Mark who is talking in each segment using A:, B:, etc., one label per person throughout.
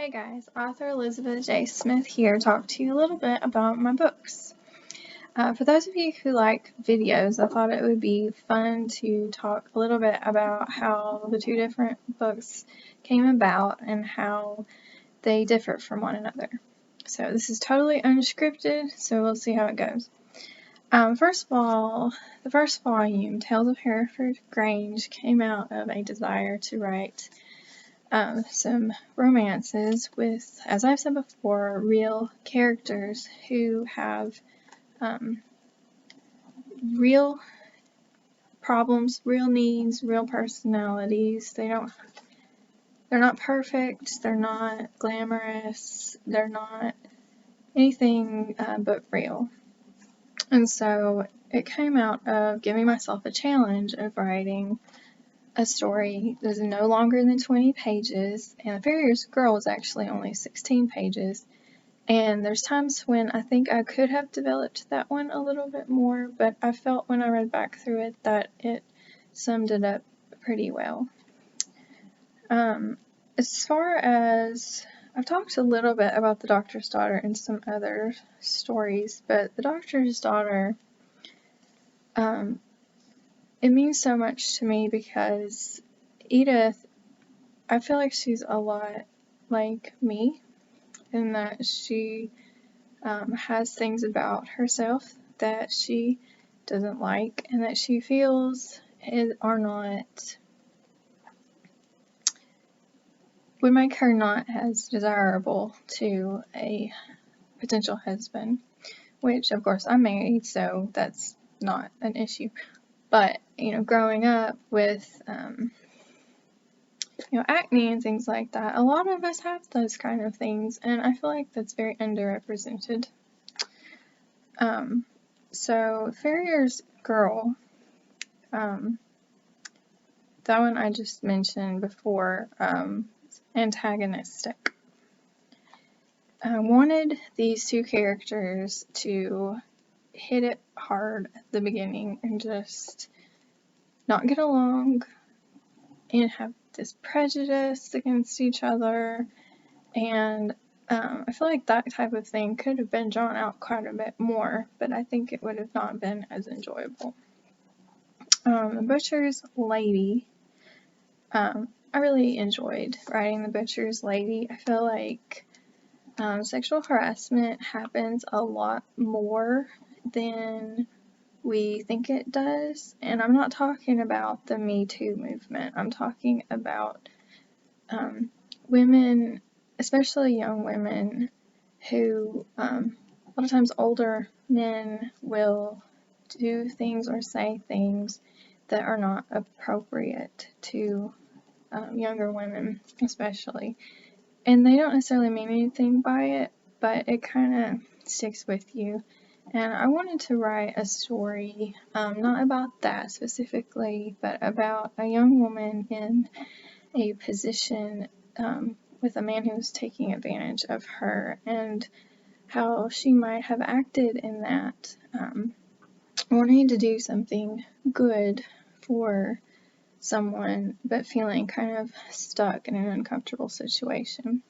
A: Hey guys, author Elizabeth J. Smith here to talk to you a little bit about my books. For those of you who like videos, I thought it would be fun to talk a little bit about how the two different books came about and how they differ from one another. So this is totally unscripted, so we'll see how it goes. First of all, the first volume, Tales of Harriford, Grange, came out of a desire to write some romances with, as I've said before, real characters who have real problems, real needs, real personalities. They're not perfect, they're not glamorous, they're not anything but real. And so it came out of giving myself a challenge of writing a story that is no longer than 20 pages, and The Farrier's Girl is actually only 16 pages, and there's times when I think I could have developed that one a little bit more, but I felt when I read back through it that it summed it up pretty well. As far as, I've talked a little bit about The Doctor's Daughter and some other stories, but The Doctor's Daughter, it means so much to me because Edith, I feel like she's a lot like me in that she has things about herself that she doesn't like and that she feels are not, would make her not as desirable to a potential husband, which of course I'm married, so that's not an issue. But, growing up with, acne and things like that, a lot of us have those kind of things, and I feel like that's very underrepresented. So Farrier's Girl, that one I just mentioned before, antagonistic. I wanted these two characters to hit it hard at the beginning and just not get along and have this prejudice against each other, and I feel like that type of thing could have been drawn out quite a bit more, but I think it would have not been as enjoyable. The Butcher's Lady, I really enjoyed writing The Butcher's Lady. I feel like sexual harassment happens a lot more than we think it does, and I'm not talking about the Me Too movement. I'm talking about women, especially young women, who a lot of times older men will do things or say things that are not appropriate to younger women, especially. And they don't necessarily mean anything by it, but it kind of sticks with you. And I wanted to write a story, not about that specifically, but about a young woman in a position with a man who was taking advantage of her and how she might have acted in that, wanting to do something good for someone, but feeling kind of stuck in an uncomfortable situation.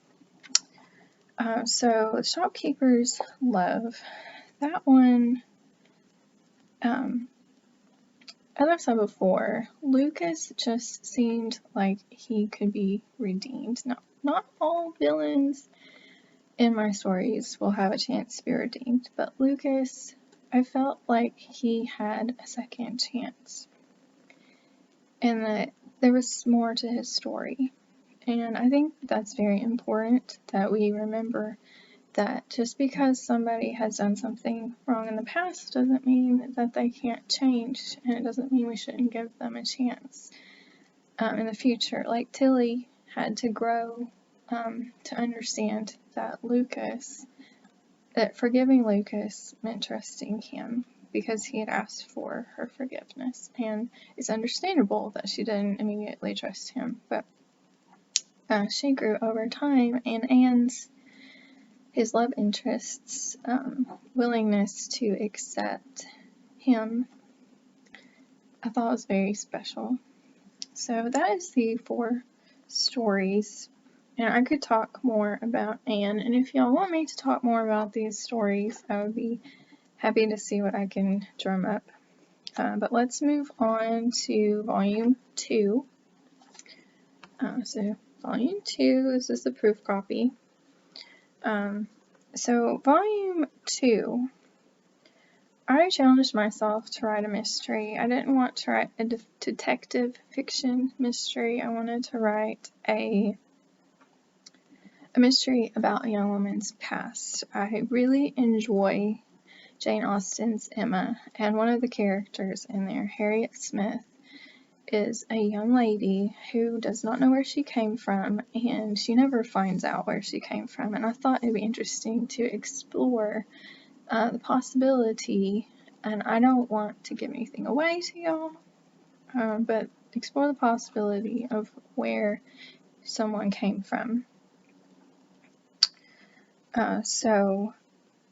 A: So Shopkeeper's Love, that one, as I've said before, Lucas just seemed like he could be redeemed. Now, not all villains in my stories will have a chance to be redeemed, but Lucas, I felt like he had a second chance, and that there was more to his story. And I think that's very important that we remember that just because somebody has done something wrong in the past doesn't mean that they can't change, and it doesn't mean we shouldn't give them a chance in the future. Like Tilly had to grow to understand that forgiving Lucas meant trusting him because he had asked for her forgiveness, and it's understandable that she didn't immediately trust him, but she grew over time, and his love interest's willingness to accept him, I thought was very special. So that is the 4 stories And I could talk more about Anne, and if y'all want me to talk more about these stories, I would be happy to see what I can drum up. But let's move on to Volume 2. So Volume 2, this is the proof copy. So Volume 2, I challenged myself to write a mystery. I didn't want to write a detective fiction mystery. I wanted to write a mystery about a young woman's past. I really enjoy Jane Austen's Emma, and one of the characters in there, Harriet Smith, is a young lady who does not know where she came from, and she never finds out where she came from. And I thought it'd be interesting to explore the possibility, and I don't want to give anything away to y'all, but explore the possibility of where someone came from. So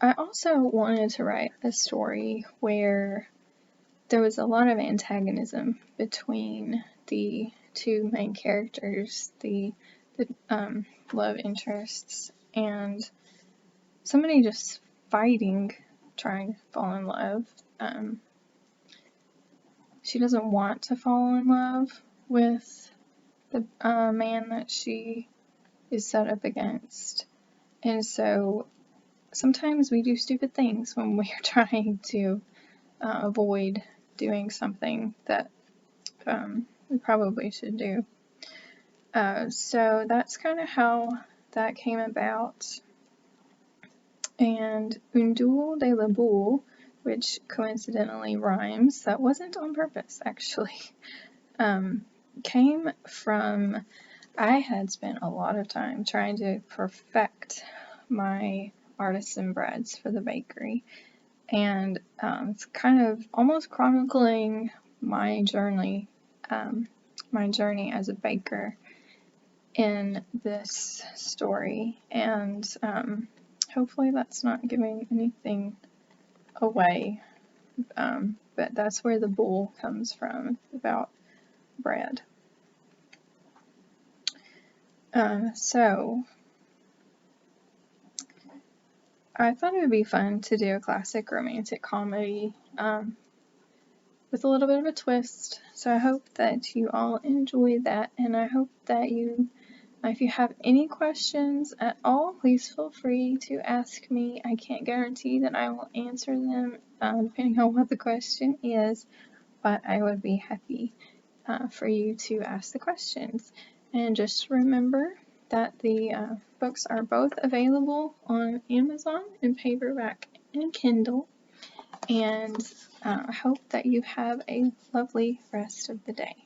A: I also wanted to write a story where there was a lot of antagonism between the two main characters, the love interests, and somebody just fighting, trying to fall in love. She doesn't want to fall in love with the man that she is set up against. And so sometimes we do stupid things when we're trying to avoid doing something that we probably should do. So that's kind of how that came about. And Une Duel de la Boule, which coincidentally rhymes, that wasn't on purpose actually, came from, I had spent a lot of time trying to perfect my artisan breads for the bakery. And it's kind of almost chronicling my journey as a baker in this story. And hopefully that's not giving anything away. But that's where the bowl comes from, about bread. So I thought it would be fun to do a classic romantic comedy with a little bit of a twist. So I hope that you all enjoy that, and I hope that if you have any questions at all, please feel free to ask me. I can't guarantee that I will answer them depending on what the question is, but I would be happy for you to ask the questions. And just remember that the books are both available on Amazon in paperback and Kindle. And I hope that you have a lovely rest of the day.